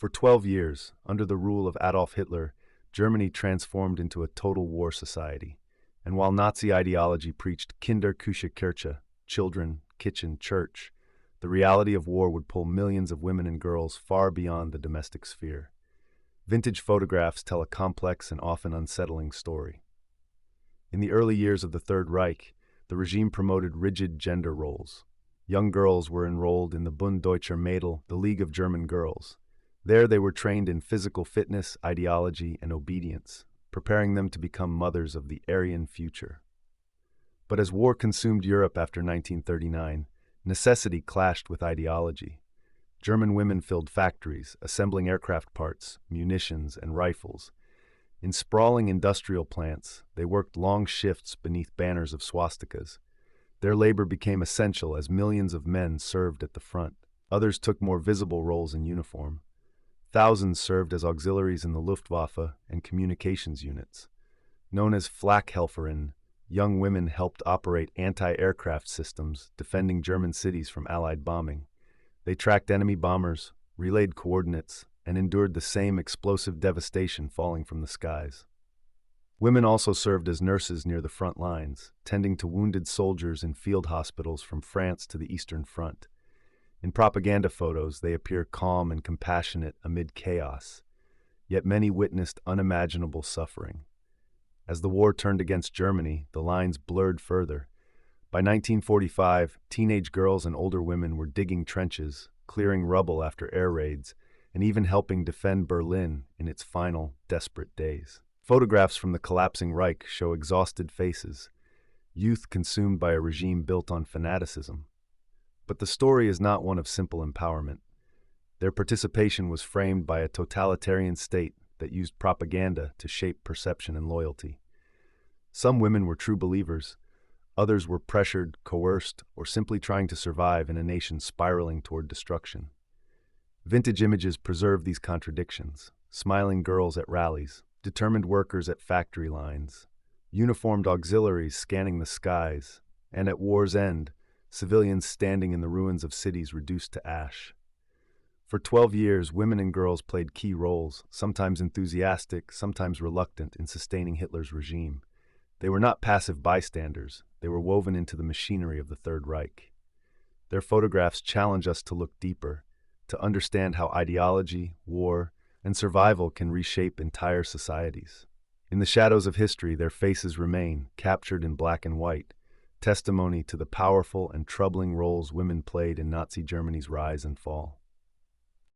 For 12 years, under the rule of Adolf Hitler, Germany transformed into a total war society. And while Nazi ideology preached Kinder, Küche, Kirche, children, kitchen, church, the reality of war would pull millions of women and girls far beyond the domestic sphere. Vintage photographs tell a complex and often unsettling story. In the early years of the Third Reich, the regime promoted rigid gender roles. Young girls were enrolled in the Bund Deutscher Mädel, the League of German Girls. There they were trained in physical fitness, ideology, and obedience, preparing them to become mothers of the Aryan future. But as war consumed Europe after 1939, necessity clashed with ideology. German women filled factories, assembling aircraft parts, munitions, and rifles. In sprawling industrial plants, they worked long shifts beneath banners of swastikas. Their labor became essential as millions of men served at the front. Others took more visible roles in uniform. Thousands served as auxiliaries in the Luftwaffe and communications units. Known as Flakhelferinnen, young women helped operate anti-aircraft systems, defending German cities from Allied bombing. They tracked enemy bombers, relayed coordinates, and endured the same explosive devastation falling from the skies. Women also served as nurses near the front lines, tending to wounded soldiers in field hospitals from France to the Eastern Front. In propaganda photos, they appear calm and compassionate amid chaos, yet many witnessed unimaginable suffering. As the war turned against Germany, the lines blurred further. By 1945, teenage girls and older women were digging trenches, clearing rubble after air raids, and even helping defend Berlin in its final, desperate days. Photographs from the collapsing Reich show exhausted faces, youth consumed by a regime built on fanaticism. But the story is not one of simple empowerment. Their participation was framed by a totalitarian state that used propaganda to shape perception and loyalty. Some women were true believers. Others were pressured, coerced, or simply trying to survive in a nation spiraling toward destruction. Vintage images preserve these contradictions: smiling girls at rallies, determined workers at factory lines, uniformed auxiliaries scanning the skies, and at war's end, civilians standing in the ruins of cities reduced to ash. For 12 years, women and girls played key roles, sometimes enthusiastic, sometimes reluctant, in sustaining Hitler's regime. They were not passive bystanders. They were woven into the machinery of the Third Reich. Their photographs challenge us to look deeper, to understand how ideology, war, and survival can reshape entire societies. In the shadows of history, their faces remain, captured in black and white, testimony to the powerful and troubling roles women played in Nazi Germany's rise and fall.